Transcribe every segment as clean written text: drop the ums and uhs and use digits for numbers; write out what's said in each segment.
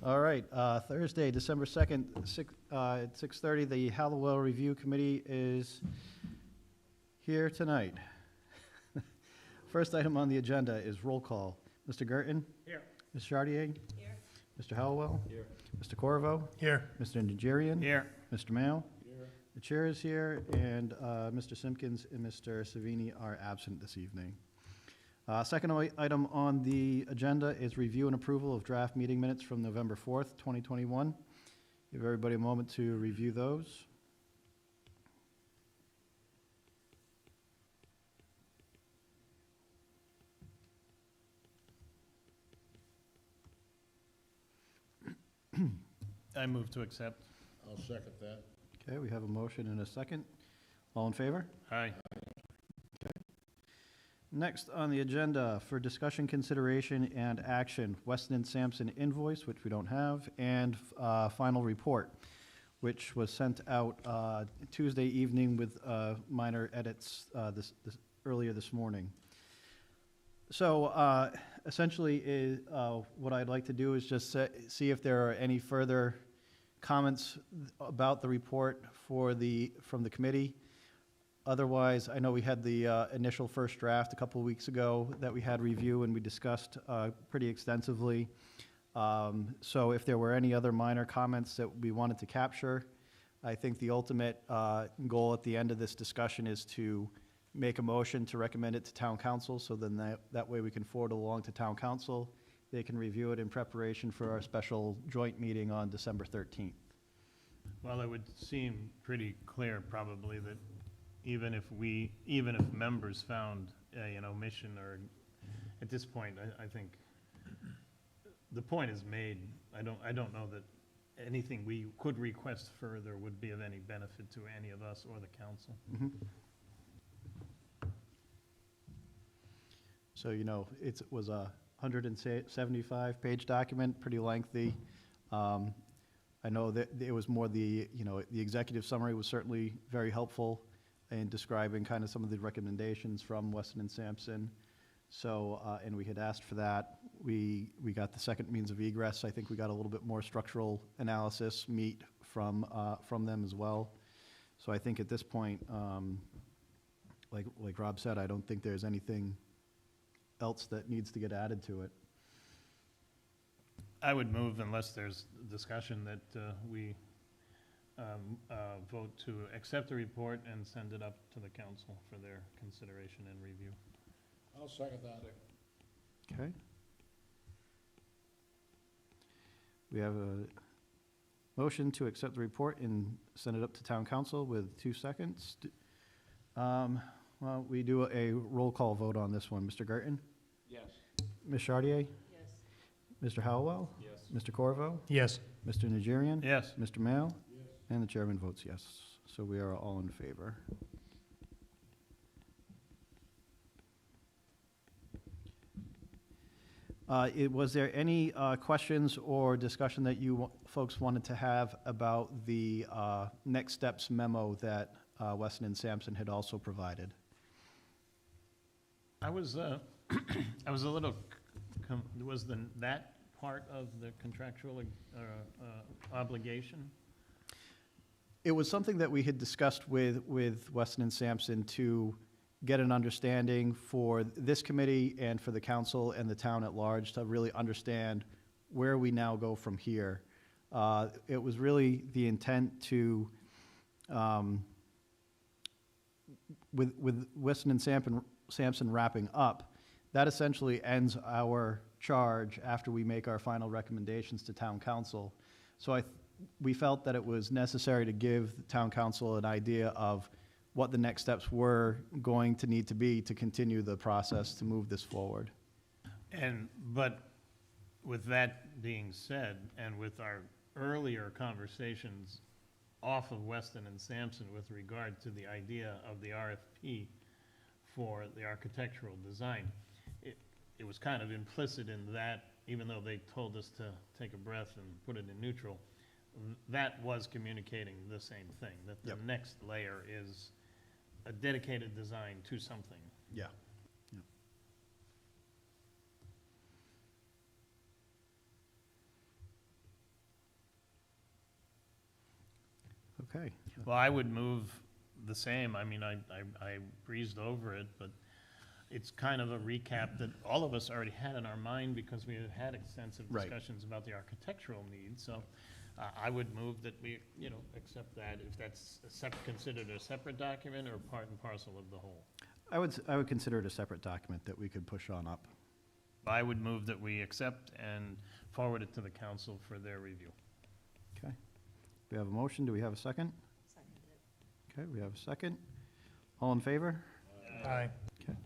All right, Thursday, December 2nd, at 6:30, the Halliwell Review Committee is here tonight. First item on the agenda is roll call. Mr. Gerton? Here. Ms. Chartier? Here. Mr. Halliwell? Here. Mr. Corvo? Here. Mr. Nigerian? Here. Mr. Mayo? Here. The chair is here, and Mr. Simpkins and Mr. Savini are absent this evening. Second item on the agenda is review and approval of draft meeting minutes from November 4th, 2021. Give everybody a moment to review those. I move to accept. I'll second that. Okay, we have a motion and a second. All in favor? Aye. Next on the agenda for discussion, consideration, and action, Weston and Sampson invoice, which we don't have, and final report, which was sent out Tuesday evening with minor edits earlier this morning. So essentially, what I'd like to do is just see if there are any further comments about the report from the committee. Otherwise, I know we had the initial first draft a couple of weeks ago that we had review and we discussed pretty extensively. So if there were any other minor comments that we wanted to capture, I think the ultimate goal at the end of this discussion is to make a motion to recommend it to town council, so then that way we can forward along to town council. They can review it in preparation for our special joint meeting on December 13th. Well, it would seem pretty clear probably that even if members found an omission, or at this point, I think the point is made. I don't know that anything we could request further would be of any benefit to any of us or the council. Mm-hmm. So, it was a 175-page document, pretty lengthy. I know that it was more the executive summary was certainly very helpful in describing kind of some of the recommendations from Weston and Sampson. So, and we had asked for that. We got the second means of egress. I think we got a little bit more structural analysis meat from them as well. So I think at this point, like Rob said, I don't think there's anything else that needs to get added to it. I would move, unless there's discussion, that we vote to accept the report and send it up to the council for their consideration and review. I'll second that. Okay. We have a motion to accept the report and send it up to town council with 2 seconds. Well, we do a roll call vote on this one. Mr. Gerton? Yes. Ms. Chartier? Yes. Mr. Halliwell? Yes. Mr. Corvo? Yes. Mr. Nigerian? Yes. Mr. Mayo? Yes. And the chairman votes yes. So we are all in favor. Was there any questions or discussion that you folks wanted to have about the next steps memo that Weston and Sampson had also provided? I was I was a little. Was that part of the contractual obligation? It was something that we had discussed with Weston and Sampson to get an understanding for this committee and for the council and the town at large to really understand where we now go from here. It was really the intent to, with Weston and Sampson wrapping up, that essentially ends our charge after we make our final recommendations to town council. So we felt that it was necessary to give the town council an idea of what the next steps were going to need to be to continue the process to move this forward. But with that being said, and with our earlier conversations off of Weston and Sampson with regard to the idea of the RFP for the architectural design, it was kind of implicit in that, even though they told us to take a breath and put it in neutral, that was communicating the same thing, that the next layer is a dedicated design to something. Yeah. Okay. Well, I would move the same. I mean, I breezed over it, but it's kind of a recap that all of us already had in our mind because we had had extensive Right. discussions about the architectural needs. So I would move that we, accept that if that's considered a separate document or part and parcel of the whole. I would consider it a separate document that we could push on up. I would move that we accept and forward it to the council for their review. Okay. We have a motion. Do we have a second? Second it. Okay, we have a second. All in favor? Aye. Okay.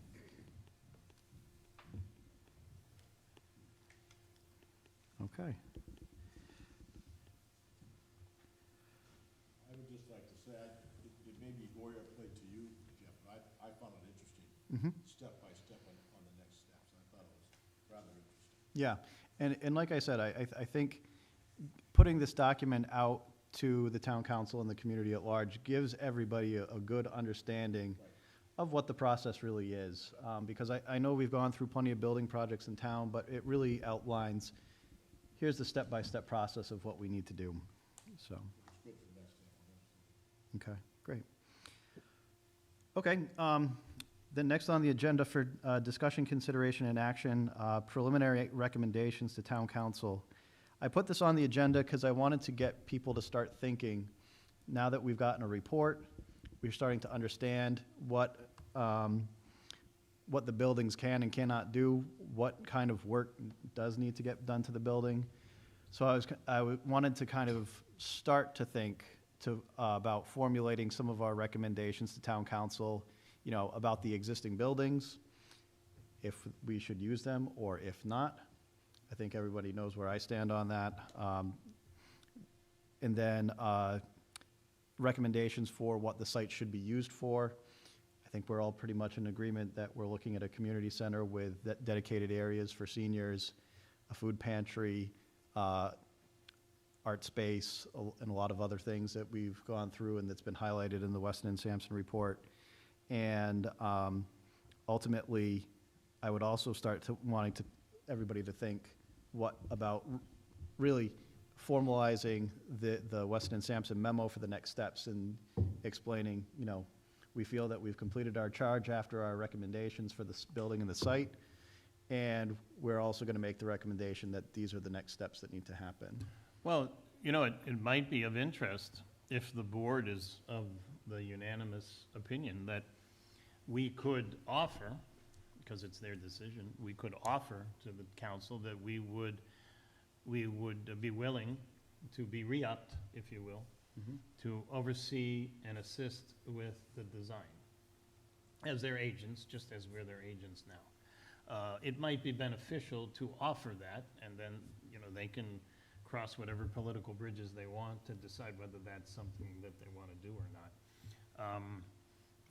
Okay. I would just like to say, it may be boilerplate to you, Jeff, but I found it interesting, Mm-hmm. step by step on the next steps. I thought it was rather interesting. Yeah, and like I said, I think putting this document out to the town council and the community at large gives everybody a good understanding of what the process really is. Because I know we've gone through plenty of building projects in town, but it really outlines, here's the step-by-step process of what we need to do, so. It's good for the next step. Okay, great. Okay, then next on the agenda for discussion, consideration, and action, preliminary recommendations to town council. I put this on the agenda because I wanted to get people to start thinking, now that we've gotten a report, we're starting to understand what the buildings can and cannot do, what kind of work does need to get done to the building. So I wanted to kind of start to think about formulating some of our recommendations to town council, about the existing buildings, if we should use them or if not. I think everybody knows where I stand on that. And then recommendations for what the site should be used for. I think we're all pretty much in agreement that we're looking at a community center with dedicated areas for seniors, a food pantry, art space, and a lot of other things that we've gone through and that's been highlighted in the Weston and Sampson report. And ultimately, I would also start wanting everybody to think what about really formalizing the Weston and Sampson memo for the next steps and explaining, we feel that we've completed our charge after our recommendations for this building and the site, and we're also going to make the recommendation that these are the next steps that need to happen. Well, it might be of interest if the board is of the unanimous opinion that we could offer, because it's their decision, we could offer to the council that we would be willing to be re-upped, if you will, to oversee and assist with the design as their agents, just as we're their agents now. It might be beneficial to offer that, and then, they can cross whatever political bridges they want to decide whether that's something that they want to do or not.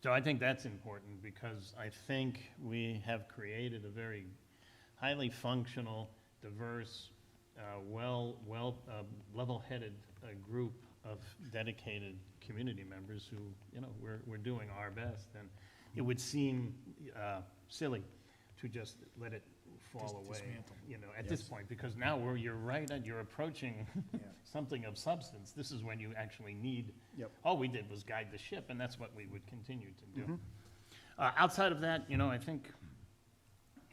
So I think that's important because I think we have created a very highly functional, diverse, level-headed group of dedicated community members who, we're doing our best. And it would seem silly to just let it fall away, at this point, because now you're right, and you're approaching something of substance. This is when you actually need, all we did was guide the ship, and that's what we would continue to do. Outside of that, I think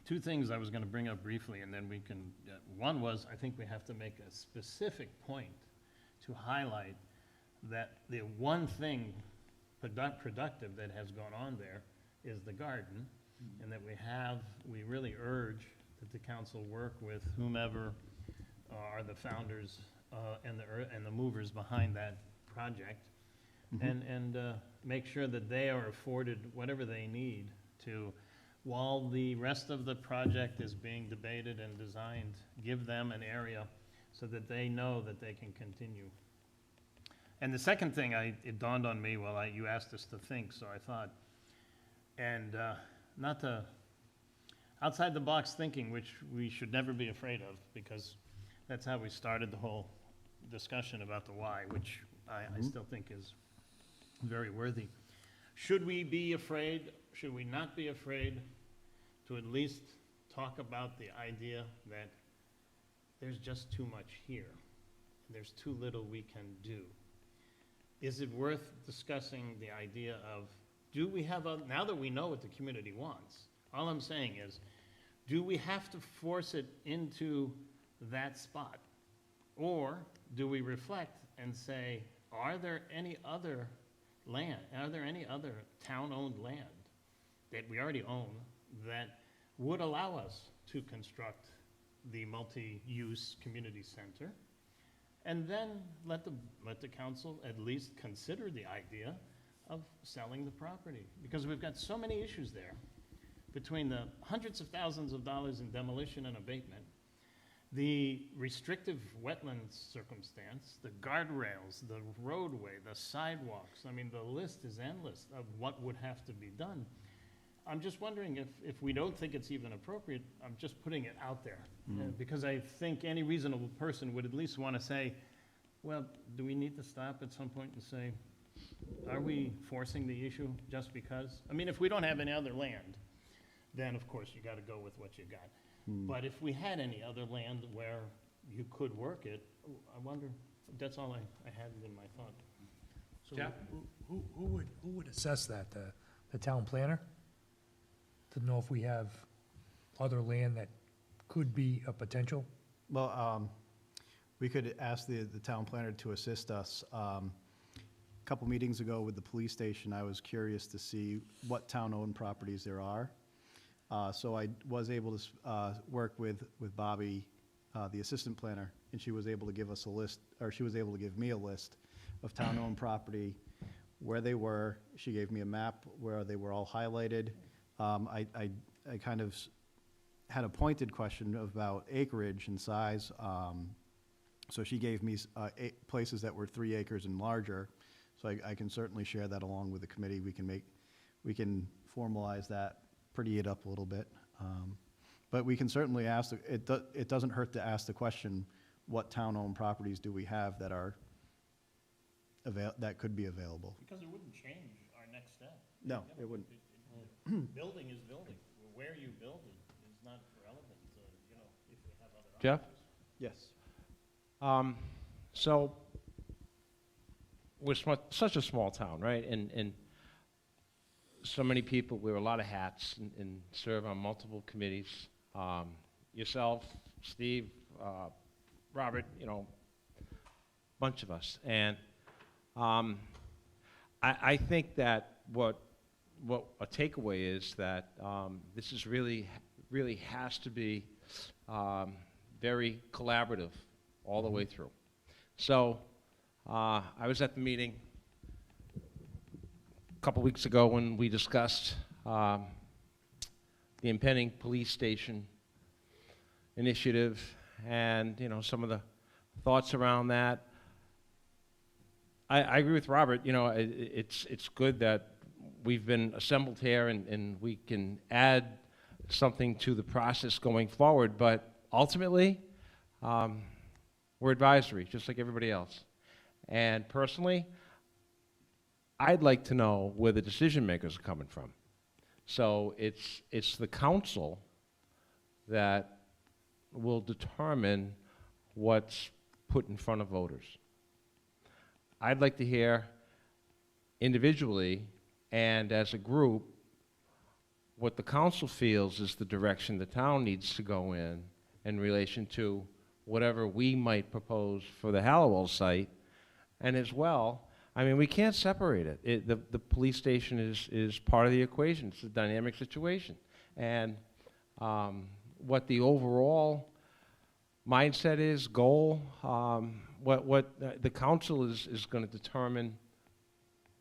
two things I was going to bring up briefly, and then we can, one was, I think we have to make a specific point to highlight that the one thing productive that has gone on there is the garden, and that we really urge that the council work with whomever are the founders and the movers behind that project, and make sure that they are afforded whatever they need to, while the rest of the project is being debated and designed, give them an area so that they know that they can continue. And the second thing, it dawned on me while you asked us to think, so I thought, and not to outside the box thinking, which we should never be afraid of, because that's how we started the whole discussion about the why, which I still think is very worthy. Should we be afraid, should we not be afraid to at least talk about the idea that there's just too much here, there's too little we can do? is it worth discussing the idea of, do we have, now that we know what the community wants, all I'm saying is, do we have to force it into that spot? Or do we reflect and say, are there any other town-owned land that we already own that would allow us to construct the multi-use community center? And then let the council at least consider the idea of selling the property. Because we've got so many issues there, between the hundreds of thousands of dollars in demolition and abatement, the restrictive wetlands circumstance, the guardrails, the roadway, the sidewalks. I mean, the list is endless of what would have to be done. I'm just wondering if we don't think it's even appropriate, I'm just putting it out there. Because I think any reasonable person would at least want to say, well, do we need to stop at some point and say, are we forcing the issue just because? I mean, if we don't have any other land, then of course you got to go with what you got. But if we had any other land where you could work it, I wonder, that's all I had in my thought. So Jeff? Who would assess that? The town planner? To know if we have other land that could be a potential? Well, we could ask the town planner to assist us. A couple meetings ago with the police station, I was curious to see what town-owned properties there are. So I was able to work with Bobby, the assistant planner, and she was able to give us a list, or she was able to give me a list of town-owned property, where they were. She gave me a map where they were all highlighted. I kind of had a pointed question about acreage and size. So she gave me places that were 3 acres and larger. So I can certainly share that along with the committee. We can formalize that, pretty it up a little bit. But we can certainly ask, it doesn't hurt to ask the question, what town-owned properties do we have that are that could be available? Because it wouldn't change our next step. No, it wouldn't. Building is building. Where you build it is not relevant, if we have other options. Jeff? Yes. So, we're such a small town, right? And so many people wear a lot of hats and serve on multiple committees. Yourself, Steve, Robert, bunch of us. And I think that what a takeaway is that this is really has to be very collaborative all the way through. So I was at the meeting a couple weeks ago when we discussed the impending police station initiative and some of the thoughts around that. I agree with Robert. It's good that we've been assembled here and we can add something to the process going forward, but ultimately we're advisory just like everybody else. And personally, I'd like to know where the decision makers are coming from. So it's the council that will determine what's put in front of voters. I'd like to hear individually and as a group what the council feels is the direction the town needs to go in relation to whatever we might propose for the Halliwell site. And as well, I mean, we can't separate it. The police station is part of the equation. It's a dynamic situation. And what the overall mindset is, goal, what the council is going to determine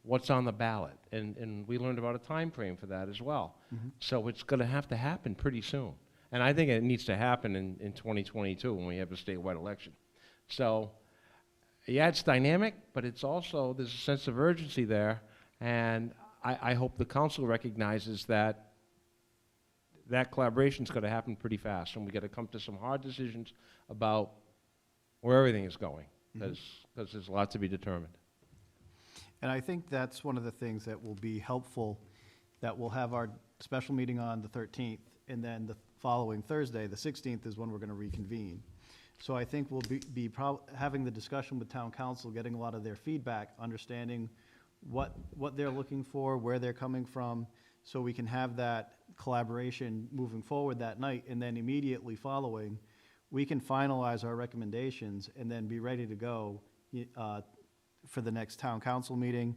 what's on the ballot. And we learned about a time frame for that as well. Mm-hmm. So it's going to have to happen pretty soon. And I think it needs to happen in 2022 when we have a statewide election. So, yeah, it's dynamic, but it's also, there's a sense of urgency there. And I hope the council recognizes that collaboration is going to happen pretty fast. And we got to come to some hard decisions about where everything is going, because there's a lot to be determined. And I think that's one of the things that will be helpful, that we'll have our special meeting on the 13th, and then the following Thursday, the 16th, is when we're going to reconvene. So I think we'll having the discussion with town council, getting a lot of their feedback, understanding what they're looking for, where they're coming from, so we can have that collaboration moving forward that night, and then immediately following, we can finalize our recommendations and then be ready to go for the next town council meeting,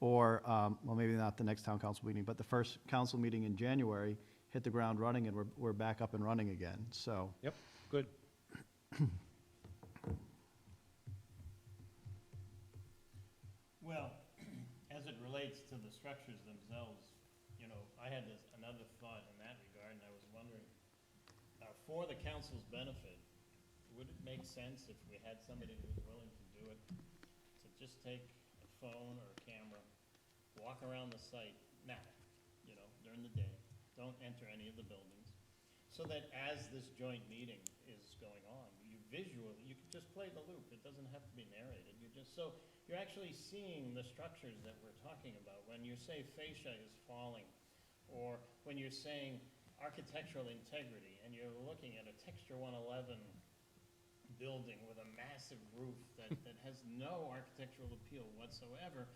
or, well, maybe not the next town council meeting, but the first council meeting in January, hit the ground running, and we're back up and running again, so. Yep, good. Well, as it relates to the structures themselves, you know, I had another thought in that regard, and I was wondering, for the council's benefit, would it make sense if we had somebody who was willing to do it, to just take a phone or a camera, walk around the site now, you know, during the day, don't enter any of the buildings, so that as this joint meeting is going on, you can just play the loop. It doesn't have to be narrated. So you're actually seeing the structures that we're talking about. When you say fascia is falling, or when you're saying architectural integrity, and you're looking at a Texture 111 building with a massive roof that has no architectural appeal whatsoever,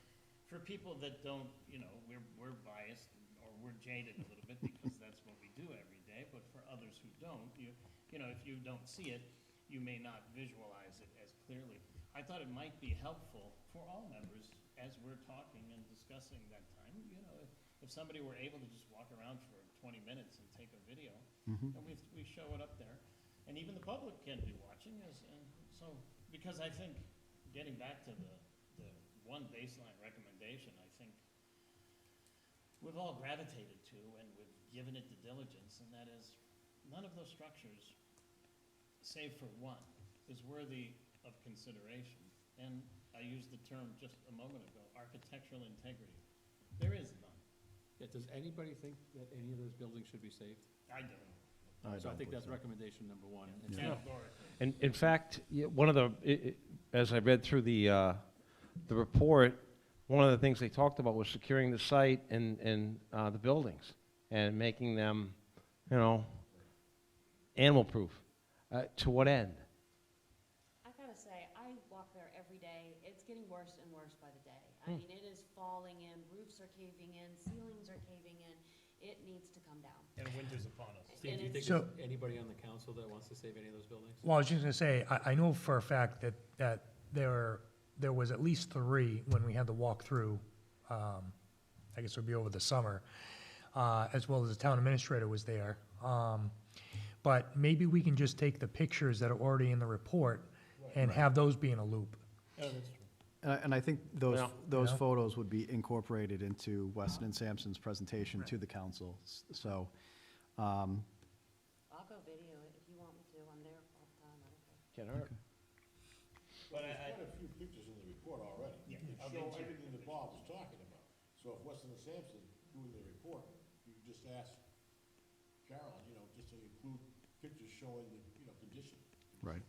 for people that don't, you know, we're biased, or we're jaded a little bit because that's what we do every day, but for others who don't, you know, if you don't see it, you may not visualize it as clearly. I thought it might be helpful for all members as we're talking and discussing that time. You know, if somebody were able to just walk around for 20 minutes and take a video, and we show it up there, and even the public can be watching. And so, because I think, getting back to the one baseline recommendation, I think we've all gravitated to, and we've given it the diligence, and that is, none of those structures, save for one, is worthy of consideration. And I used the term just a moment ago, architectural integrity. There is none. Yeah, does anybody think that any of those buildings should be saved? I don't. So I think that's recommendation number one. And Categorically. And in fact, one of as I read through the report, one of the things they talked about was securing the site and the buildings and making them, you know, animal-proof. To what end? I gotta say, I walk there every day. It's getting worse and worse by the day. I mean, it is falling in, roofs are caving in, ceilings are caving in. It needs to come down. And winter's upon us. Steve, do you think So- there's anybody on the council that wants to save any of those buildings? Well, I was just gonna say, I know for a fact that there was at least 3 when we had the walkthrough, I guess it would be over the summer, as well as the town administrator was there. But maybe we can just take the pictures that are already in the report and have those be in a loop. Oh, that's true. And I think those Yeah. photos would be incorporated into Weston and Sampson's presentation to the council. So, I'll go video it if you want me to. I'm there all the time. I don't care. Can't hurt. But There's quite a few pictures in the report already. Yeah, That I'll show get you everything that Bob was talking about. So if Weston and Sampson doing the report, you could just ask Carolyn, you know, just to include pictures showing the, you know, condition. Right.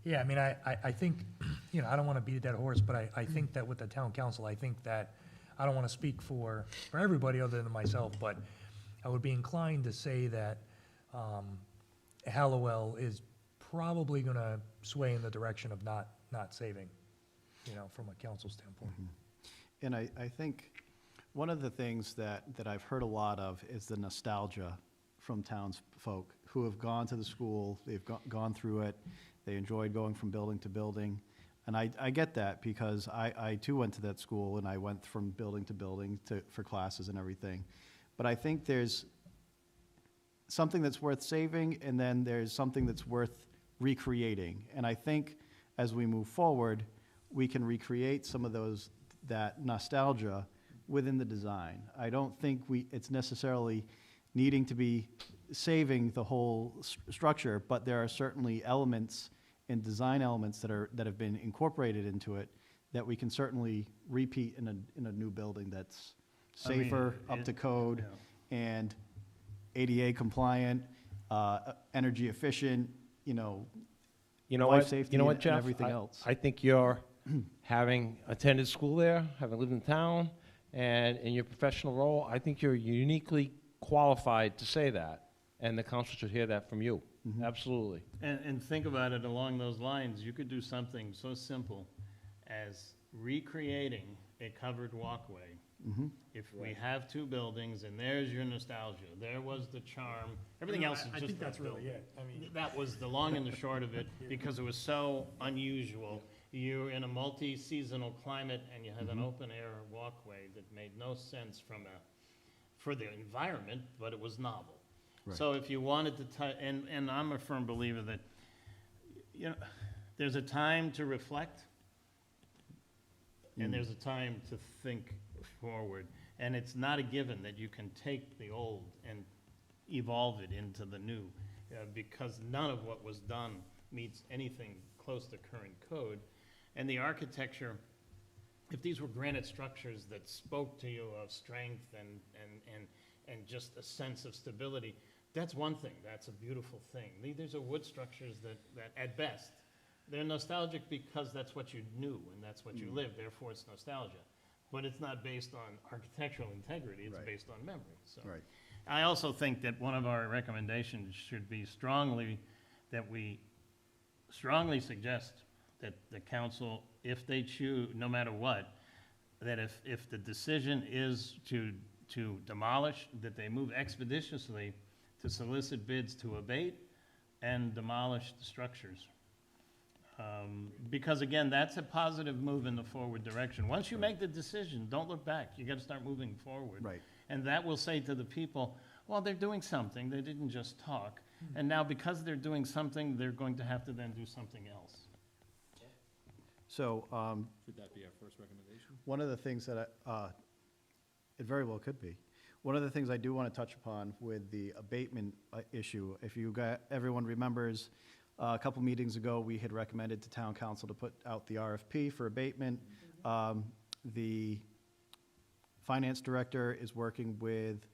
Yeah, I mean, I think, you know, I don't want to beat a dead horse, but I think that with the town council, I think that, I don't want to speak for everybody other than myself, but I would be inclined to say that Halliwell is probably going to sway in the direction of not saving, you know, from a council standpoint. And I think one of the things that I've heard a lot of is the nostalgia from townsfolk who have gone to the school, they've gone through it, they enjoyed going from building to building. And I get that because I too went to that school and I went from building to building for classes and everything. But I think there's something that's worth saving and then there's something that's worth recreating. And I think as we move forward, we can recreate some of that nostalgia within the design. I don't think it's necessarily needing to be saving the whole structure, but there are certainly elements and design elements that have been incorporated into it that we can certainly repeat in a new building that's safer, up to code, and ADA compliant, energy efficient, you know, life safety and Jeff? everything else. I think you're, having attended school there, having lived in town, and in your professional role, I think you're uniquely qualified to say that. and the council should hear that from you. Absolutely. And think about it along those lines, you could do something so simple as recreating a covered walkway. If we have two buildings, and there's your nostalgia, there was the charm, everything else is just. I think that that's really building. it. I mean, That was the long and the short of it, because it was so unusual. You're in a multi-seasonal climate, and you have an open-air walkway that made no sense for the environment, but it was novel. So if you wanted to, and I'm a firm believer that, you know, there's a time to reflect, and there's a time to think forward. And it's not a given that you can take the old and evolve it into the new, because none of what was done meets anything close to current code. And the architecture, if these were granite structures that spoke to you of strength and just a sense of stability, that's one thing, that's a beautiful thing. These are wood structures that at best, they're nostalgic because that's what you knew and that's what you lived, therefore it's nostalgia. But it's not based on architectural integrity, it's Right. based on memory, so. Right. I also think that one of our recommendations should be that we strongly suggest that the council, if they choose, no matter what, that if the decision is to demolish, that they move expeditiously to solicit bids to abate and demolish the structures. Because again, that's a positive move in the forward direction. Once you make the decision, don't look back. You gotta start moving forward. Right. And that will say to the people, well, they're doing something. They didn't just talk. And now because they're doing something, they're going to have to then do something else. So, Should that be our first recommendation? one of the things that it very well could be. One of the things I do want to touch upon with the abatement issue, if everyone remembers, a couple meetings ago, we had recommended to town council to put out the RFP for abatement. The finance director is working with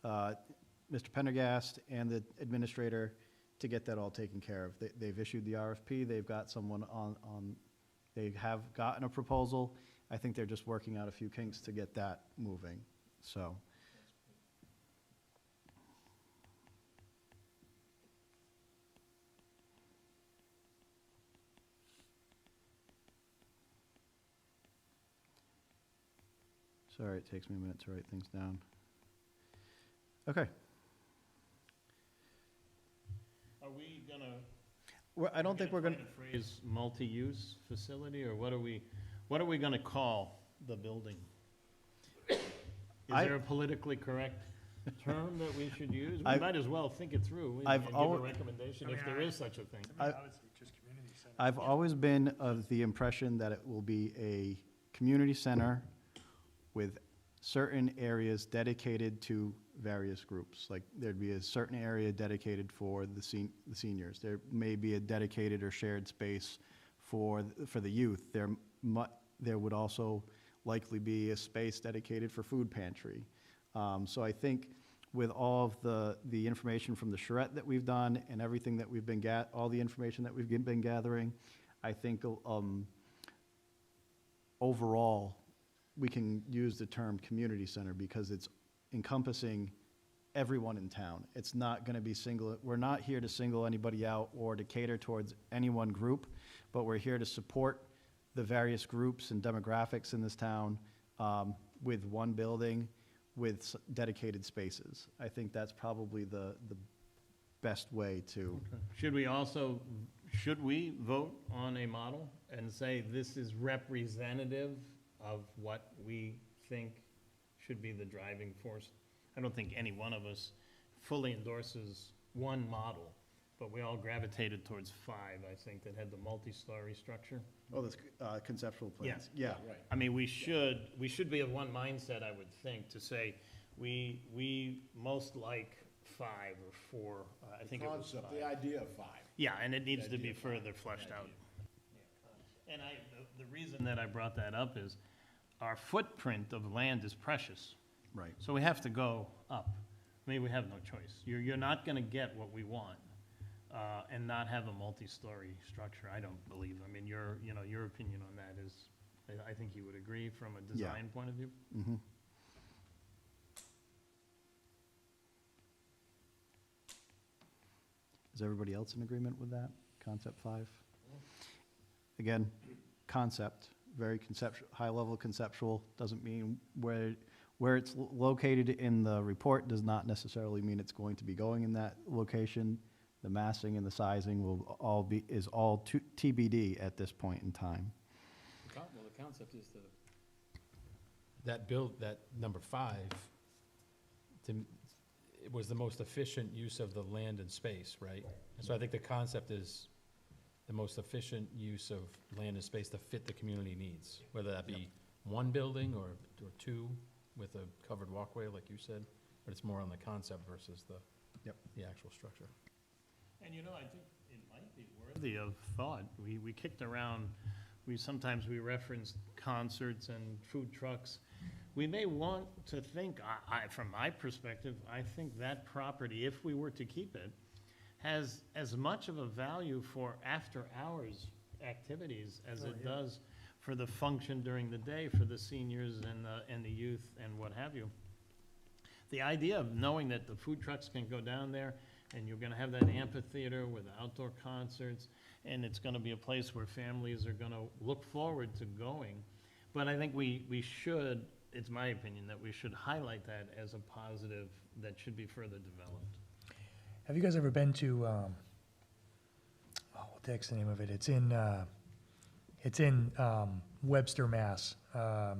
Mr. Pendergast and the administrator to get that all taken care of. They've issued the RFP, they've got someone they have gotten a proposal. I think they're just working out a few kinks to get that moving, so. Sorry, it takes me a minute to write things down. Okay. Are we gonna? I don't think we're gonna, find a phrase multi-use facility, or what are we gonna call the building? Is there a politically correct term that we should use? We I've- might as well think it through and I've give a al- recommendation if there is such a thing. just community center. I've always been of the impression that it will be a community center with certain areas dedicated to various groups. Like, there'd be a certain area dedicated for the seniors. There may be a dedicated or shared space for the youth. There would also likely be a space dedicated for food pantry. So I think with all of the information from the charrette that we've done and everything that we've been all the information that we've been gathering, I think overall, we can use the term community center because it's encompassing everyone in town. It's not going to be we're not here to single anybody out or to cater towards any one group, but we're here to support the various groups and demographics in this town with one building with dedicated spaces. I think that's probably the best way to. Should we vote on a model and say this is representative of what we think should be the driving force? I don't think any one of us fully endorses one model, but we all gravitated towards 5, I think, that had the multi-story structure. Oh, this conceptual plans. Yeah. Yeah. Right. I mean, we should be of one mindset, I would think, to say, we most like 5 or 4, I think it was 5. Concept, the idea of 5. Yeah, and it needs to be idea of further fleshed out. And the reason that I brought that up is our footprint of land is precious, Right. so we have to go up. I mean, we have no choice. You're not gonna get what we want, and not have a multi-story structure, I don't believe. I mean, your opinion on that is, I think you would agree from a Yeah. design point of view? Is everybody else in agreement with that? Concept 5? Again, concept, very conceptual, high-level conceptual, doesn't mean where it's located in the report does not necessarily mean it's going to be going in that location. The massing and the sizing is all TBD at this point in time. Well, the concept is that number 5, it was the most efficient use of the land and space, right? And so I think the concept is the most efficient use of land and space to fit the community needs, whether that be one building or 2 with a covered walkway, like you said, but it's more on the concept versus the actual structure. And I think it might be worthy of thought. We kicked around, sometimes we referenced concerts and food trucks. We may want to think, from my perspective, I think that property, if we were to keep it, has as much of a value for after-hours activities as it does for the function during the day for the seniors and the youth and what have you. The idea of knowing that the food trucks can go down there and you're gonna have that amphitheater with outdoor concerts, and it's gonna be a place where families are gonna look forward to going. But I think we should, it's my opinion, that we should highlight that as a positive that should be further developed. Have you guys ever been to, what the heck's the name of it? It's in Webster, Mass. Gosh,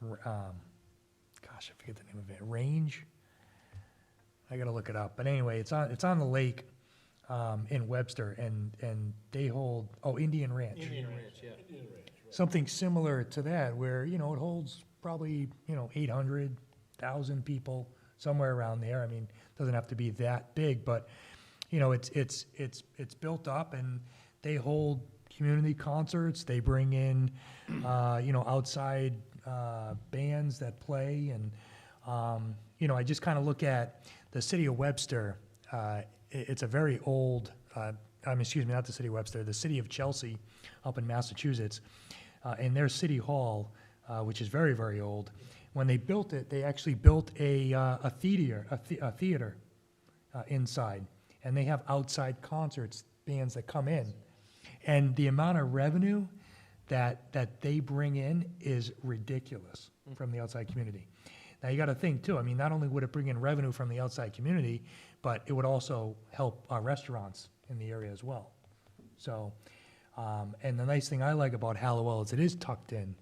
I forget the name of it. Range? I gotta look it up. But anyway, it's on the lake in Webster, and they hold, Indian Ranch, yeah. Indian Ranch, right. something similar to that, where, it holds probably, 800,000 people, somewhere around there. I mean, doesn't have to be that big, but, it's built up, and they hold community concerts. They bring in, outside bands that play, and, I just kind of look at the city of Webster. It's a very old, excuse me, not the city of Webster, the city of Chelsea up in Massachusetts, and their city hall, which is very, very old. When they built it, they actually built a theater inside, and they have outside concerts, bands that come in. And the amount of revenue that they bring in is ridiculous from the outside community. Now, you got to think, too, I mean, not only would it bring in revenue from the outside community, but it would also help our restaurants in the area as well. So, and the nice thing I like about Halliwell is it is tucked in.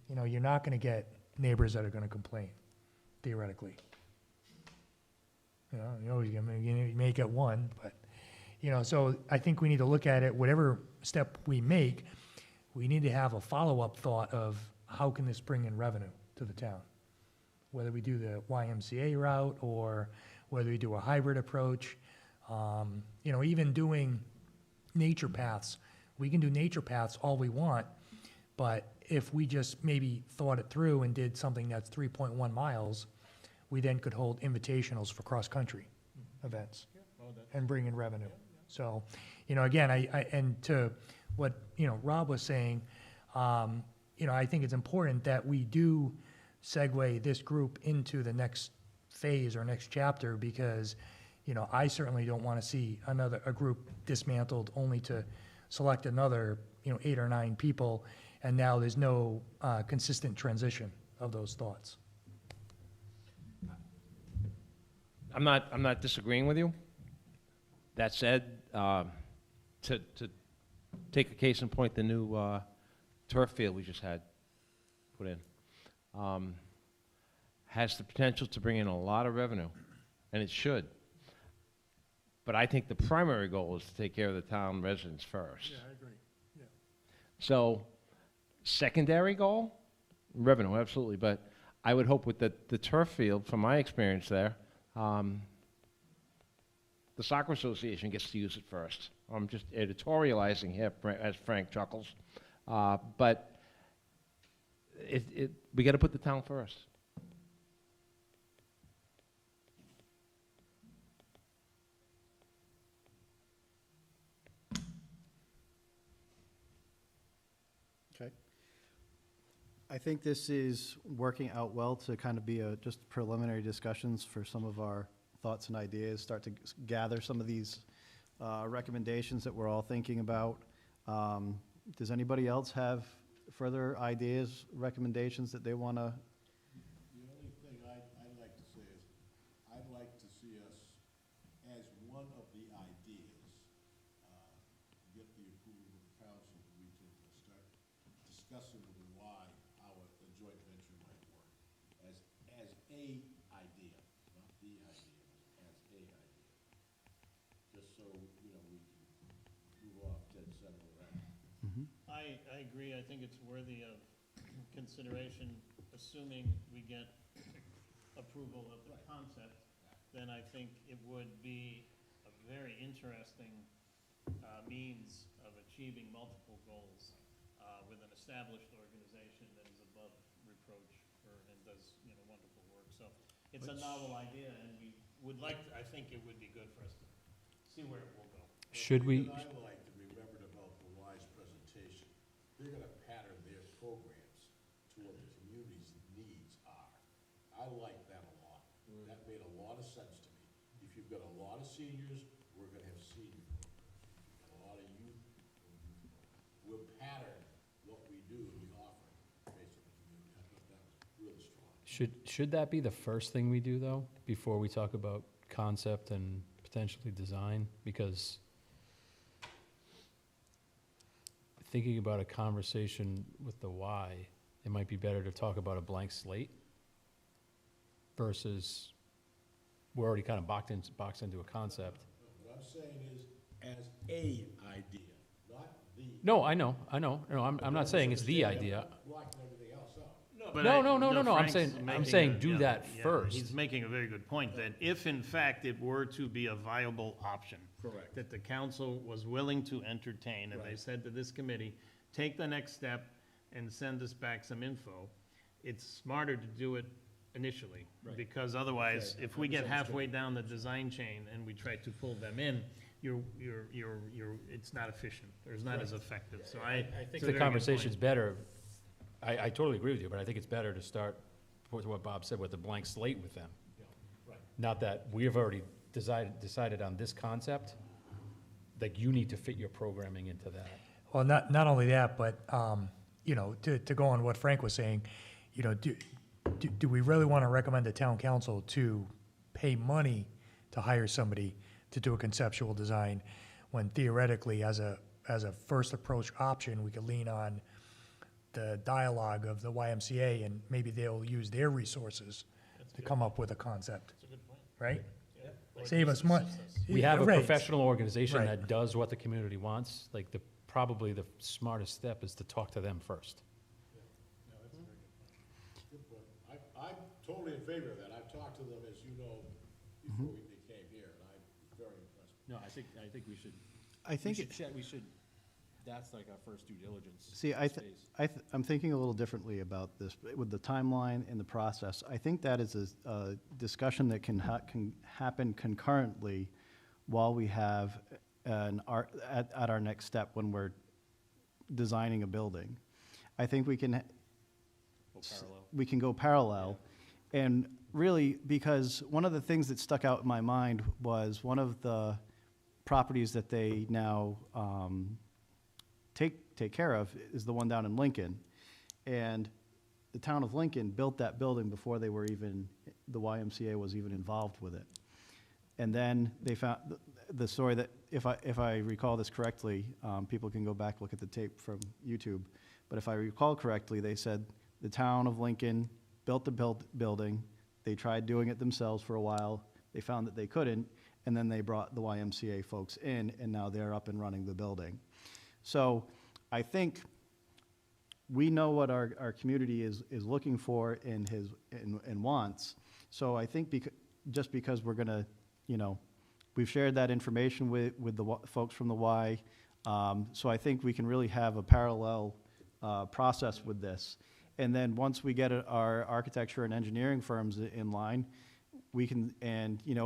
You're not going to get neighbors that are going to complain, theoretically. You may get one, but, so I think we need to look at it, whatever step we make, we need to have a follow-up thought of how can this bring in revenue to the town? Whether we do the YMCA route or whether we do a hybrid approach, even doing nature paths. We can do nature paths all we want, but if we just maybe thought it through and did something that's 3.1 miles, we then could hold invitationals for cross-country events and bring in revenue. So, again, and to what, Rob was saying, I think it's important that we do segue this group into the next phase or next chapter, because, I certainly don't want to see a group dismantled only to select another, 8 or 9 people, and now there's no consistent transition of those thoughts. I'm not disagreeing with you. That said, to take a case in point, the new turf field we just had put in has the potential to bring in a lot of revenue, and it should. But I think the primary goal is to take care of the town residents first. I agree. Yeah. So, secondary goal, revenue, absolutely. But I would hope with the turf field, from my experience there, the soccer association gets to use it first. I'm just editorializing here, as Frank chuckles. But we got to put the town first. Okay. I think this is working out well to kind of be just preliminary discussions for some of our thoughts and ideas, start to gather some of these recommendations that we're all thinking about. Does anybody else have further ideas, recommendations that they want to? The only thing I'd like to say is, I'd like to see us, as one of the ideas, get the approval of the council, we can start discussing with them why the joint venture might work. As a idea, not the idea, as a idea. Just so, we can move off dead center of that. I agree. I think it's worthy of consideration, assuming we get approval of the concept. Then I think it would be a very interesting means of achieving multiple goals with an established organization that is above reproach and does, wonderful work. So it's a novel idea, and we would like, I think it would be good for us to see where it will go. Should we, The thing that I liked and remembered about the WISE presentation, they're gonna pattern their programs to what the community's needs are. I like that a lot. That made a lot of sense to me. If you've got a lot of seniors, we're gonna have senior programs. If you've got a lot of youth, we'll pattern what we do and we offer based on the community. I thought that was really strong. should that be the first thing we do, though, before we talk about concept and potentially design? Because thinking about a conversation with the why, it might be better to talk about a blank slate versus we're already kind of boxed into a concept. What I'm saying is, as a idea, not the. No, I know. No, I'm not saying it's the idea. Blocking everything else out. But No, I'm Frank's saying making do that first. He's making a very good point, that if in fact it were to be a viable option. Correct. That the council was willing to entertain, and they said to this committee, take the next step and send us back some info. It's smarter to do it initially, because otherwise, if we get halfway down the design chain and we try to pull them in, it's not efficient, or it's not as effective, so I I think it's a the very good conversation's point. better, I totally agree with you, but I think it's better to start with what Bob said, with a blank slate with them. Right. Not that we have already decided on this concept, like you need to fit your programming into that. Well, not only that, but, to go on what Frank was saying, do we really want to recommend the town council to pay money to hire somebody to do a conceptual design, when theoretically, as a first approach option, we could lean on the dialogue of the YMCA, and maybe they'll use their resources to come up with a concept, That's a good point. right? Yeah. Like Save us money. We have a Right. professional organization Right. that does what the community wants, like probably the smartest step is to talk to them first. Good point. I'm totally in favor of that. I've talked to them, as you know, before they came here, and I'm very impressed. No, I think we should, I think, that's like our first due diligence. see, I'm thinking a little differently about this, with the timeline and the process. I think that is a discussion that can happen concurrently while we have at our next step when we're designing a building. I think we can go parallel. And really, because one of the things that stuck out in my mind was one of the properties that they now take care of is the one down in Lincoln. And the town of Lincoln built that building before the YMCA was even involved with it. And then they found the story that, if I recall this correctly, people can go back, look at the tape from YouTube, but if I recall correctly, they said the town of Lincoln built the building, they tried doing it themselves for a while, they found that they couldn't, and then they brought the YMCA folks in, and now they're up and running the building. So I think we know what our community is looking for and wants. So I think just because we're gonna, we've shared that information with the folks from the Y, so I think we can really have a parallel process with this. And then once we get our architecture and engineering firms in line, we can,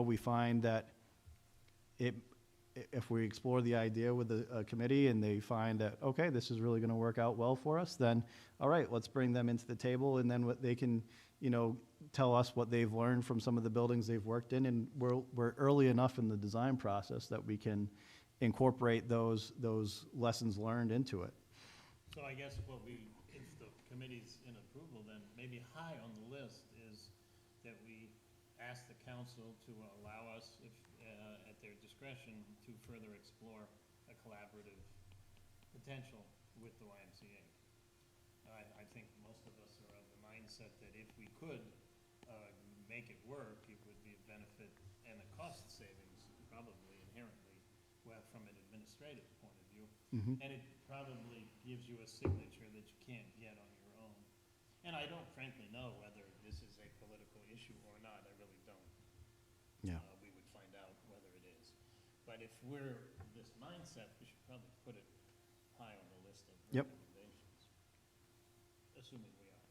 we find that if we explore the idea with the committee and they find that, okay, this is really gonna work out well for us, then, all right, let's bring them into the table, and then what they can, tell us what they've learned from some of the buildings they've worked in, and we're early enough in the design process that we can incorporate those lessons learned into it. So I guess what we, if the committee's in approval, then maybe high on the list is that we ask the council to allow us, if, at their discretion, to further explore a collaborative potential with the YMCA. I think most of us are of the mindset that if we could make it work, it would be a benefit and a cost savings, probably inherently, well, from an administrative point of view. And it probably gives you a signature that you can't get on your own. And I don't frankly know whether this is a political issue or not. I really don't. Yeah. We would find out whether it is. But if we're this mindset, we should probably put it high on the list of Yep. recommendations, assuming we are.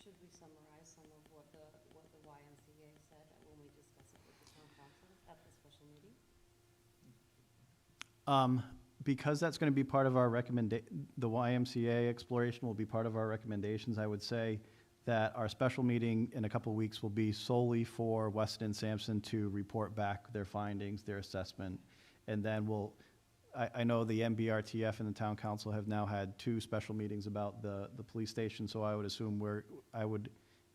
Should we summarize some of what the YMCA said when we discuss it with the town council at the special meeting? Because that's going to be part of our the YMCA exploration will be part of our recommendations, I would say that our special meeting in a couple of weeks will be solely for Weston and Sampson to report back their findings, their assessment, and then I know the MBRTF and the town council have now had 2 special meetings about the police station, so I would assume I would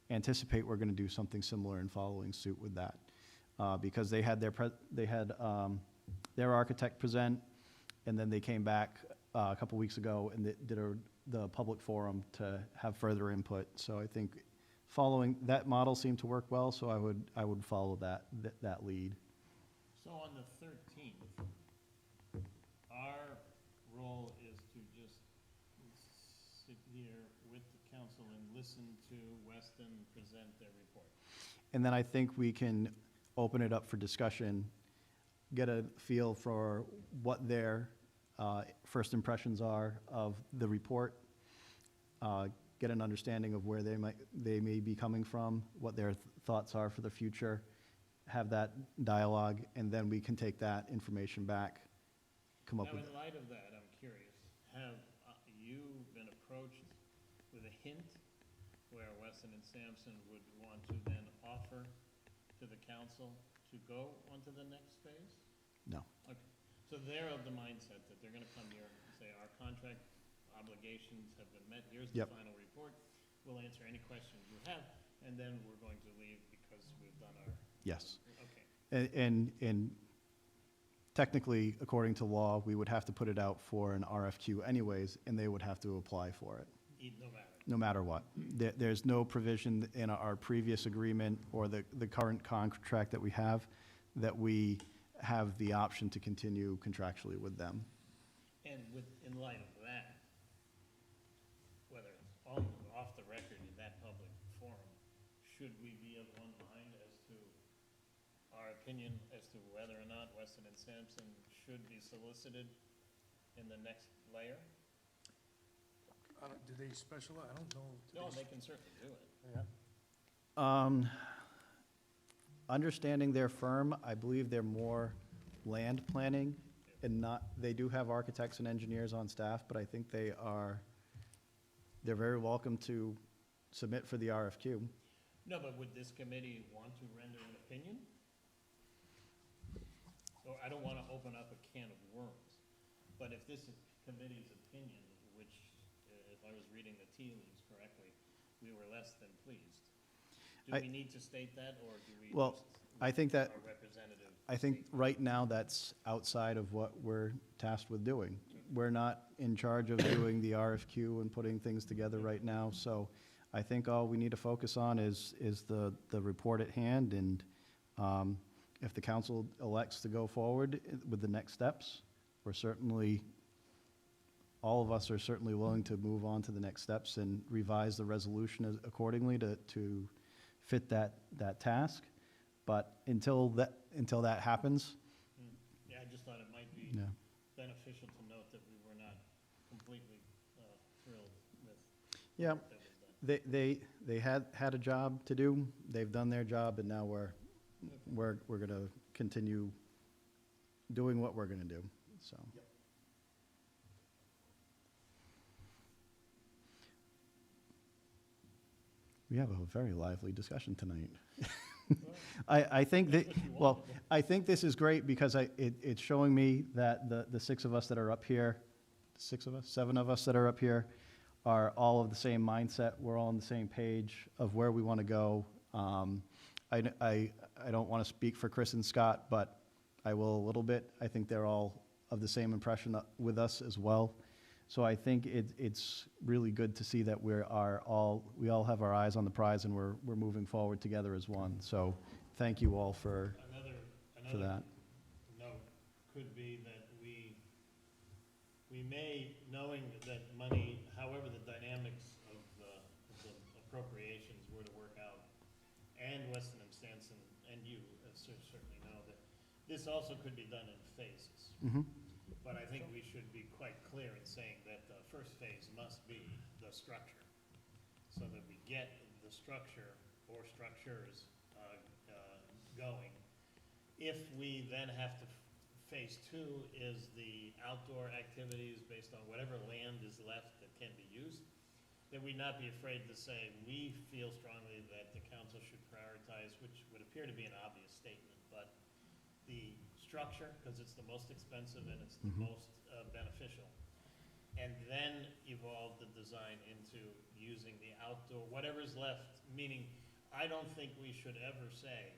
anticipate we're going to do something similar in following suit with that. Because they had their architect present, and then they came back a couple weeks ago and they did the public forum to have further input. So I think following that model seemed to work well, so I would follow that lead. So on the 13th, our role is to just sit here with the council and listen to Weston present their report. And then I think we can open it up for discussion, get a feel for what their first impressions are of the report, get an understanding of where they may be coming from, what their thoughts are for the future, have that dialogue, and then we can take that information back, come up Now, with. in light of that, I'm curious, have you been approached with a hint where Weston and Sampson would want to then offer to the council to go onto the next phase? No. Okay, so they're of the mindset that they're gonna come here and say, our contract obligations have been met, here's the Yep. final report, we'll answer any questions you have, and then we're going to leave because we've done our. Yes. Okay, And technically, according to law, we would have to put it out for an RFQ anyways, and they would have to apply for it, no matter. no matter what. There's no provision in our previous agreement or the current contract that we have that we have the option to continue contractually with them. And in light of that, whether it's on, off the record in that public forum, should we be of one mind as to our opinion as to whether or not Weston and Sampson should be solicited in the next layer? Do they specialize? I don't know. No, they can certainly do it. Understanding their firm, I believe they're more land planning and not, they do have architects and engineers on staff, but I think they're very welcome to submit for the RFQ. No, but would this committee want to render an opinion? So I don't want to open up a can of worms, but if this is committee's opinion, which, if I was reading the tea leaves correctly, we were less than pleased. Do I- we need to state that, or do we Well, just? I think that- Our representative. I think state? right now that's outside of what we're tasked with doing. We're not in charge of doing the RFQ and putting things together right now, so I think all we need to focus on is the report at hand, and if the council elects to go forward with the next steps, we're certainly, all of us are certainly willing to move on to the next steps and revise the resolution accordingly to fit that task. But until that happens, Yeah, I just thought it might be yeah. beneficial to note that we were not completely thrilled with Yeah, what that was done. they had a job to do, they've done their job, and now we're gonna continue doing what we're gonna do, so. We have a very lively discussion tonight. I think that, well, I think this is great because it's showing me that the six of us that are up here, seven of us that are up here are all of the same mindset. We're all on the same page of where we want to go. I don't want to speak for Chris and Scott, but I will a little bit. I think they're all of the same impression with us as well. So I think it's really good to see that we all have our eyes on the prize and we're moving forward together as one. So thank you all for Another that. note could be that we may, knowing that money, however the dynamics of the appropriations were to work out, and Weston and Sampson and you certainly know that this also could be done in phases. Mhm. But I think we should be quite clear in saying that the first phase must be the structure, so that we get the structure or structures going. If we then have to, phase two is the outdoor activities based on whatever land is left that can be used, then we not be afraid to say, we feel strongly that the council should prioritize, which would appear to be an obvious statement, but the structure, because it's the most expensive and it's the most beneficial, and then evolve the design into using the outdoor, whatever's left, meaning I don't think we should ever say,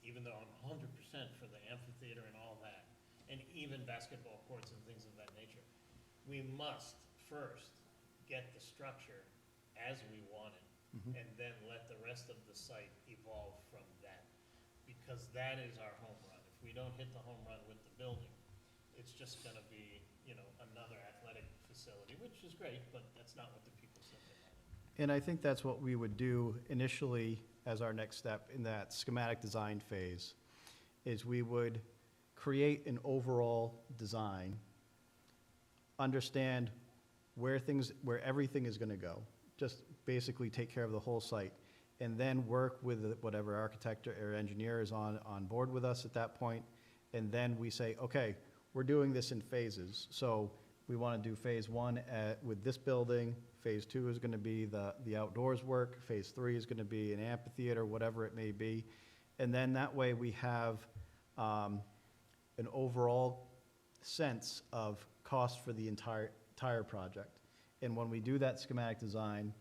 even though I'm 100% for the amphitheater and all that, and even basketball courts and things of that nature, we must first get the structure as we want it, and then let the rest of the site evolve from that, because that is our home run. If we don't hit the home run with the building, it's just gonna be, another athletic facility, which is great, but that's not what the people said they wanted. And I think that's what we would do initially as our next step in that schematic design phase, is we would create an overall design, understand where everything is gonna go, just basically take care of the whole site, and then work with whatever architect or engineer is on board with us at that point, and then we say, okay, we're doing this in phases. So we want to do phase one with this building, phase two is going to be the outdoors work, phase three is going to be an amphitheater, whatever it may be. And then that way we have an overall sense of cost for the entire project. And when we do that schematic design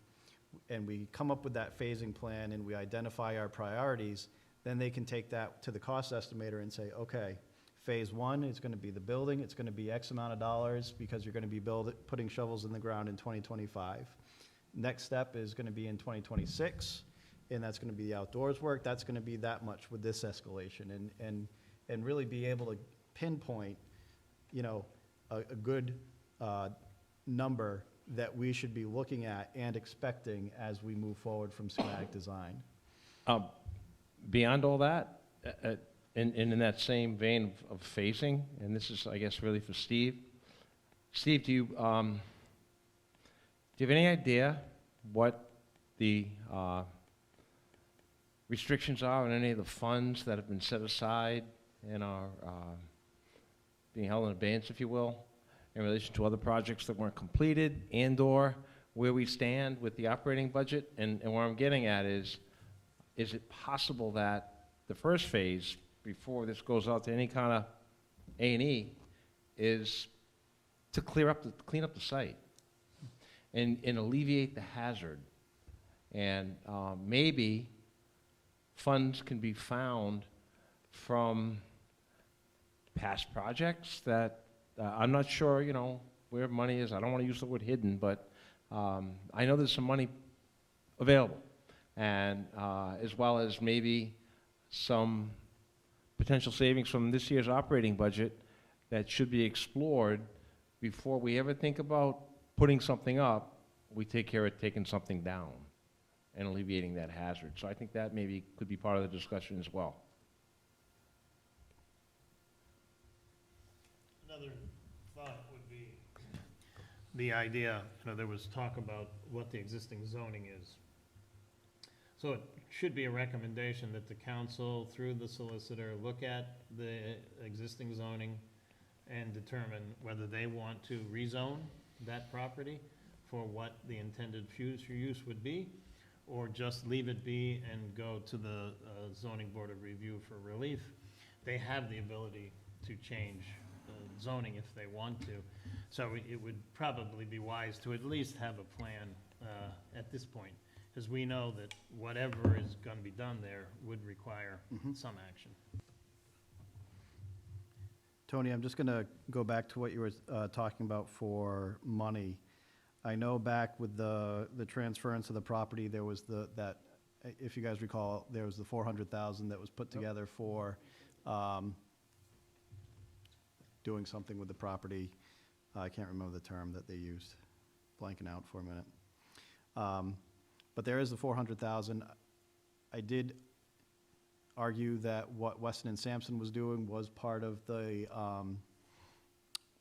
and we come up with that phasing plan and we identify our priorities, then they can take that to the cost estimator and say, okay, phase one is going to be the building, it's going to be X amount of dollars because you're going to be putting shovels in the ground in 2025. Next step is going to be in 2026, and that's going to be the outdoors work, that's going to be that much with this escalation, and really be able to pinpoint, a good number that we should be looking at and expecting as we move forward from schematic design. Beyond all that, in that same vein of phasing, and this is, I guess, really for Steve. Steve, do you have any idea what the restrictions are on any of the funds that have been set aside and are being held in abeyance, if you will, in relation to other projects that weren't completed, and/or where we stand with the operating budget? And where I'm getting at is it possible that the first phase, before this goes out to any kind of A&E, is to clean up the site and alleviate the hazard? And maybe funds can be found from past projects that I'm not sure, where money is. I don't want to use the word hidden, but I know there's some money available, and as well as maybe some potential savings from this year's operating budget that should be explored before we ever think about putting something up. We take care of taking something down and alleviating that hazard. So I think that maybe could be part of the discussion as well. Another thought would be the idea, there was talk about what the existing zoning is. So it should be a recommendation that the council, through the solicitor, look at the existing zoning and determine whether they want to rezone that property for what the intended future use would be, or just leave it be and go to the zoning board of review for relief, they have the ability to change zoning if they want to. So it would probably be wise to at least have a plan at this point, because we know that whatever is going to be done there would require some action. Tony, I'm just going to go back to what you were talking about for money. I know back with the transference of the property, there was that, if you guys recall, there was the 400,000 that was put together for doing something with the property. I can't remember the term that they used, blanking out for a minute. But there is the 400,000. I did argue that what Weston and Sampson was doing was part of the,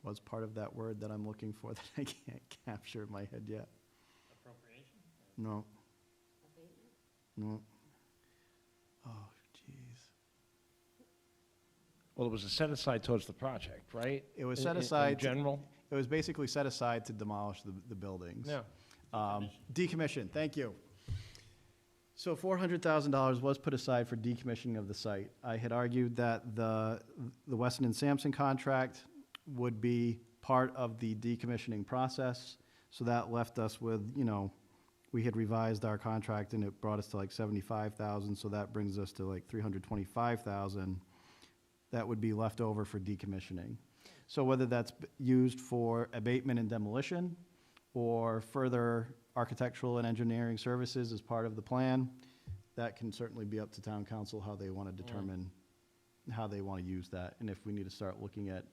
was part of that word that I'm looking for that I can't capture in my head yet. Appropriation? No, Abatement? no. Oh, jeez. Well, it was a set aside towards the project, right? It was In- set in aside, general? it was basically set aside to demolish the buildings. Yeah. Decommission, thank you. So $400,000 was put aside for decommissioning of the site. I had argued that the Weston and Sampson contract would be part of the decommissioning process. So that left us with, we had revised our contract and it brought us to like 75,000. So that brings us to like 325,000. That would be left over for decommissioning. So whether that's used for abatement and demolition or further architectural and engineering services as part of the plan, that can certainly be up to town council how they want to determine how they want to use that. And if we need to start looking at,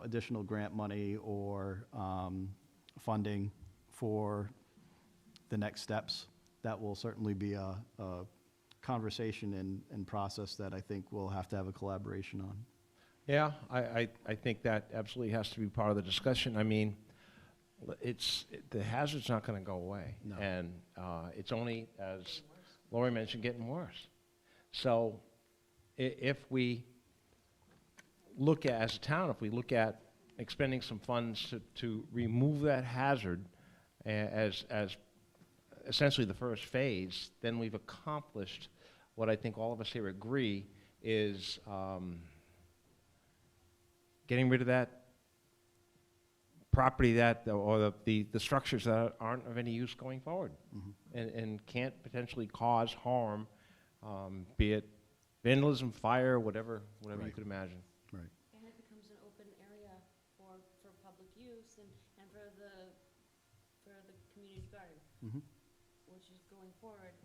additional grant money or funding for the next steps, that will certainly be a conversation and process that I think we'll have to have a collaboration on. Yeah, I think that absolutely has to be part of the discussion. I mean, the hazard's not going to go away. No. And it's only, as Lori mentioned, getting worse. So if we look at, as a town, if we look at expending some funds to remove that hazard as essentially the first phase, then we've accomplished what I think all of us here agree is getting rid of that property or the structures that aren't of any use going forward and can't potentially cause harm, be it vandalism, fire, whatever you Right. could imagine. Right. And it becomes an open area for public use and for the community garden, Mhm. which is going forward,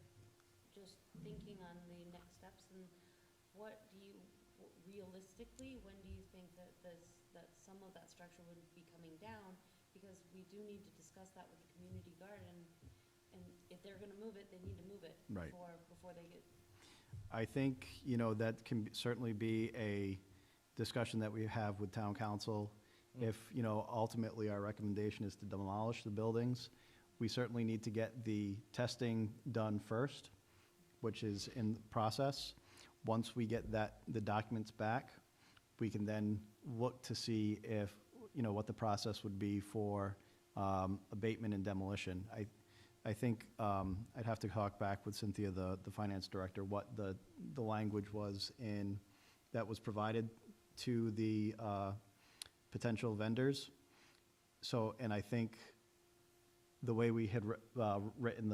just thinking on the next steps and realistically, when do you think that that some of that structure would be coming down? Because we do need to discuss that with the community garden, and if they're gonna move it, they need to move it Right. before they get. I think, that can certainly be a discussion that we have with town council. If, ultimately our recommendation is to demolish the buildings, we certainly need to get the testing done first, which is in process. Once we get the documents back, we can then look to see if, what the process would be for abatement and demolition. I think I'd have to talk back with Cynthia, the finance director, what the language was that was provided to the potential vendors. So, and I think the way we had written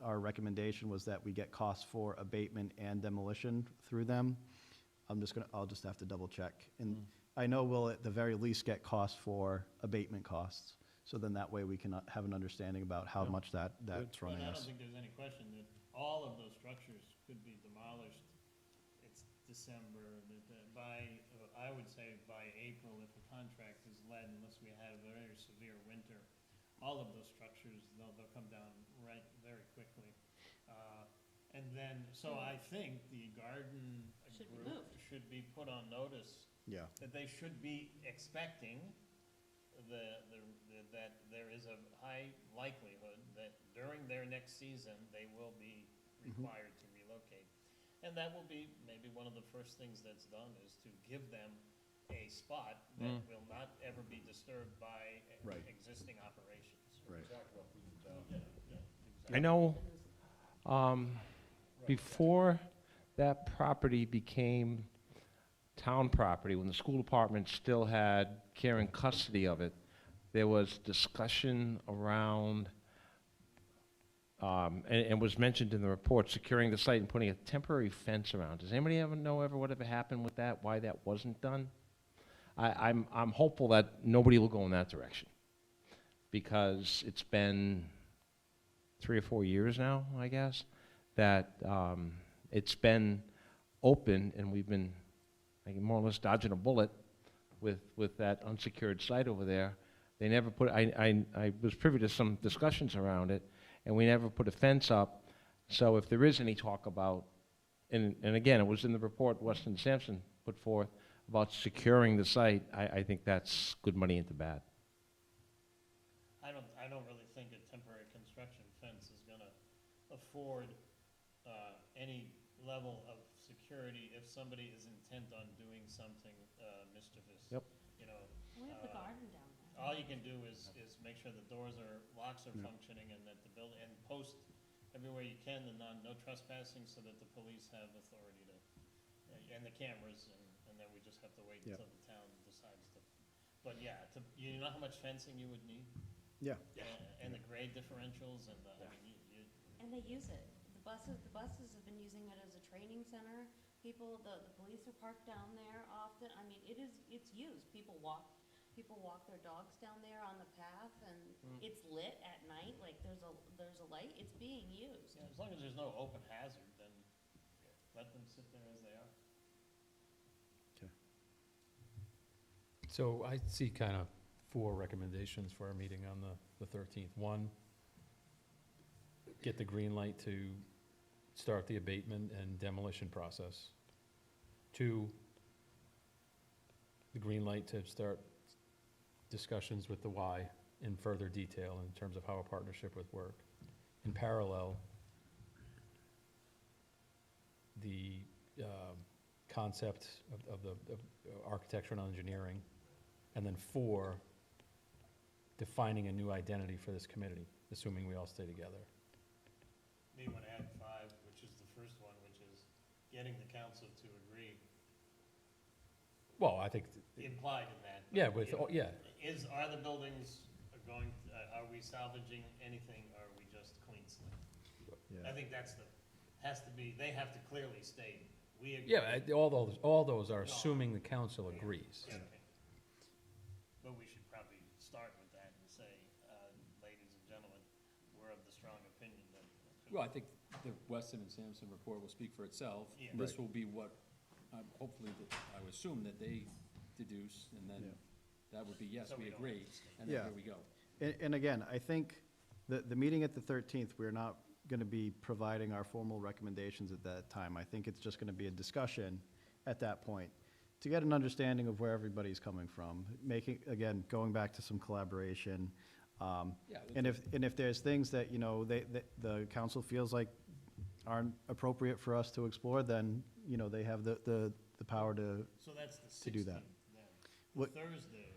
our recommendation was that we get costs for abatement and demolition through them. I'll just have to double check. And I know we'll at the very least get costs for abatement costs. So then that way we can have an understanding about how much that's running But I don't us. think there's any question that all of those structures could be demolished. It's December, I would say by April, if the contract is led, unless we had a very severe winter, all of those structures, they'll come down very quickly. And then, so I think the garden Should be group moved. should be put on notice Yeah, that they should be expecting that there is a high likelihood that during their next season, they will be required to relocate. And that will be maybe one of the first things that's done is to give them a spot that will not ever be disturbed by Right. existing operations. right. Talk about putting it down. Yeah, I know Before that property became town property, when the school department still had care and custody of it, there was discussion around, and was mentioned in the report, securing the site and putting a temporary fence around. Does anybody ever know whatever happened with that, why that wasn't done? I'm hopeful that nobody will go in that direction, because it's been 3 or 4 years now, I guess, that it's been open, and we've been like, more or less dodging a bullet with that unsecured site over there. They never put, I was privy to some discussions around it, and we never put a fence up. So if there is any talk about, and again, it was in the report Weston and Sampson put forth about securing the site, I think that's good money into bad. I don't really think a temporary construction fence is gonna afford, any level of security if somebody is intent on doing something, mischievous. Yep. You know, We have the garden down there. all you can do is make sure the locks are functioning, and that the building, and post everywhere you can the no trespassing, so that the police have authority to, and the cameras, and then we just have to wait Yep. until the town decides to. But yeah, you know how much fencing you would need? Yeah. And the grade differentials, and I mean, And they use it. The buses have been using it as a training center. People, the police are parked down there often. I mean, it's used. People walk their dogs down there on the path, and it's lit at night, like there's a light, it's being used. yeah, as long as there's no open hazard, then let them sit there as they are. So I see kind of 4 recommendations for our meeting on the 13th. 1, get the green light to start the abatement and demolition process. 2, the green light to start discussions with the Y in further detail in terms of how a partnership would work. In parallel, the concept of the architecture and engineering. And then 4, defining a new identity for this committee, assuming we all stay together. May want to add 5, which is the first one, which is getting the council to agree, Well, I think, implied in that. yeah, Are the buildings going, are we salvaging anything, or are we just clean slate? I think has to be, they have to clearly state, we agree. yeah, all those are assuming the council agrees. Yeah, okay. But we should probably start with that and say, ladies and gentlemen, we're of the strong opinion that. Well, I think the Weston and Sampson report will speak for itself. Yeah. This will be what, hopefully, I would assume that they deduce, and then that would be, yes, So we we don't agree, have to stay. and then Yeah. here we go. And again, I think the meeting at the 13th, we're not going to be providing our formal recommendations at that time. I think it's just going to be a discussion at that point to get an understanding of where everybody's coming from, going back to some collaboration. Yeah, And if there's things that, the council feels like aren't appropriate for us to explore, then, they have the power to, So that's the 16th to do that. then. What- Thursday,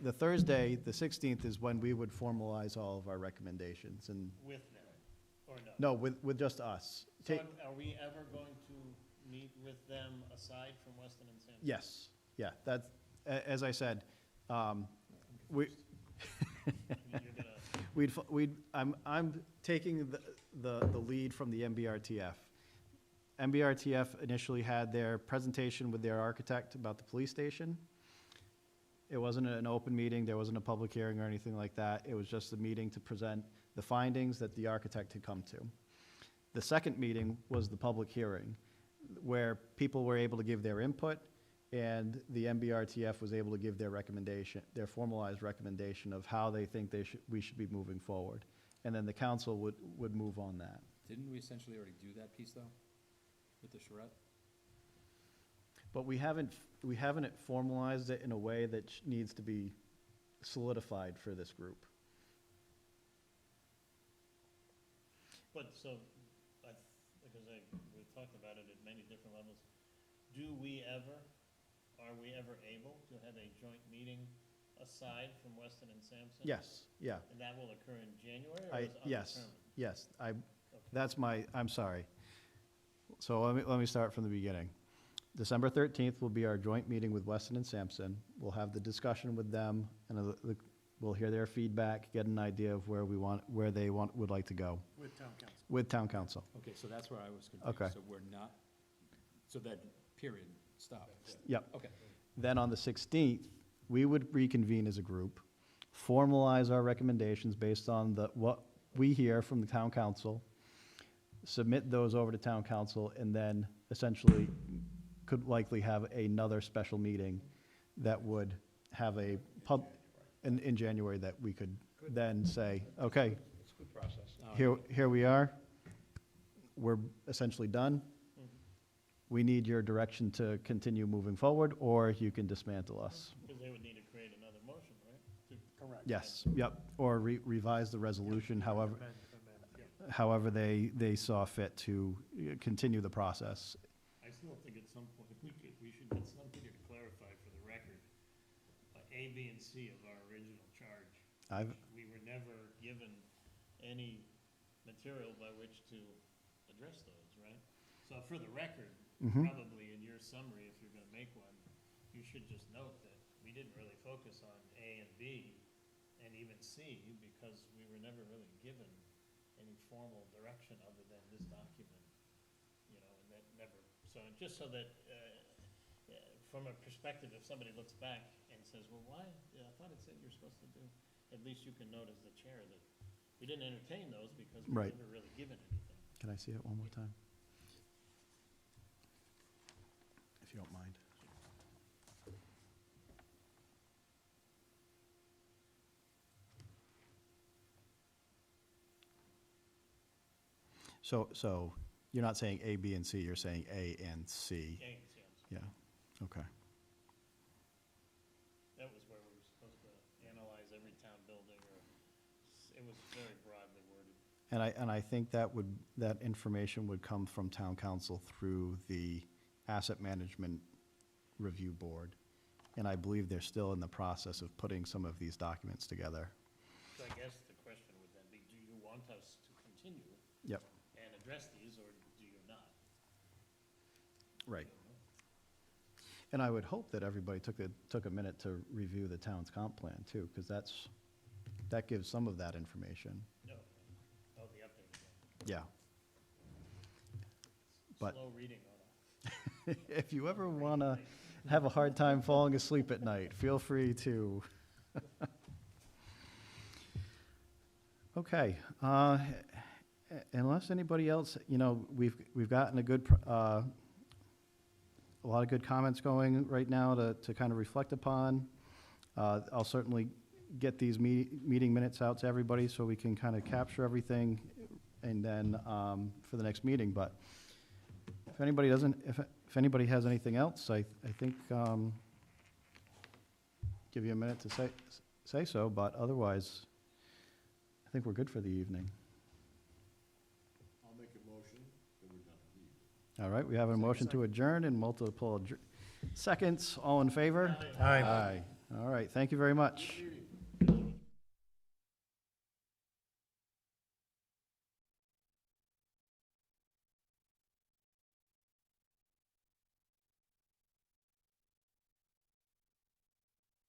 the Thursday, the 16th, is when we would formalize all of our recommendations, and, with them, or no? no, with just us. So are we ever going to meet with them aside from Weston and Sampson? Yes, yeah, that's, as I said, we, You're gonna, I'm taking the lead from the MBRTF. MBRTF initially had their presentation with their architect about the police station. It wasn't an open meeting, there wasn't a public hearing or anything like that. It was just a meeting to present the findings that the architect had come to. The second meeting was the public hearing, where people were able to give their input, and the MBRTF was able to give their recommendation, their formalized recommendation of how they think we should be moving forward. And then the council would move on that. Didn't we essentially already do that piece, though, with the charrette? But we haven't formalized it in a way that needs to be solidified for this group. but so, because we've talked about it at many different levels, are we ever able to have a joint meeting aside from Weston and Sampson? Yes, yeah, And that will occur in January, or is yes, undetermined? yes. I'm sorry. So let me start from the beginning. December 13th will be our joint meeting with Weston and Sampson. We'll have the discussion with them, and we'll hear their feedback, get an idea of where they would like to go. With town council. With town council. Okay, so that's where I was Okay. confused. So we're not, so that period, stop. Yep. Okay. Then on the 16th, we would reconvene as a group, formalize our recommendations based on what we hear from the town council, submit those over to town council, and then essentially could likely have another special meeting that would have a in January that we could then say, okay, It's a good process. here we are. We're essentially done. We need your direction to continue moving forward, or you can dismantle us. Because they would need to create another motion, right? Correct. Yes, yep, or revise the resolution, however they saw fit to continue the process. I still think at some point, we should get something to clarify for the record, A, B, and C of our original charge. We were never given any material by which to address those, right? So for the record, probably in your summary, if you're gonna make one, you should just note that we didn't really focus on A and B and even C because we were never really given any formal direction other than this document, you know, and that never, so just so that, from a perspective, if somebody looks back and says, well, why, I thought it said you're supposed to do, at least you can note as the chair that we didn't entertain those because we were Right. never really given anything. Can I see it one more time? If you don't mind. So you're not saying A, B, and C, you're saying A and C? A and C, I'm sorry. Yeah, okay. That was where we were supposed to analyze every town building, or, it was very broadly worded. And I think that information would come from town council through the asset management review board. And I believe they're still in the process of putting some of these documents together. So I guess the question would then be, do you want us to continue Yep, and address these, or do you not? right. And I would hope that everybody took a minute to review the town's comp plan too, because that gives some of that information. No. Oh, the updated one. Yeah. But- Slow reading on If you ever want to have a hard time falling asleep at night, feel free to. Okay, unless anybody else, we've gotten a lot of good comments going right now to kind of reflect upon. I'll certainly get these meeting minutes out to everybody so we can kind of capture everything and then for the next meeting. But if anybody if anybody has anything else, I think give you a minute to say so. But otherwise, I think we're good for the evening. I'll make a motion that we're done for the evening. All right, we have a motion to adjourn and multiple seconds. All in favor? Aye. Aye. All right, thank you very much.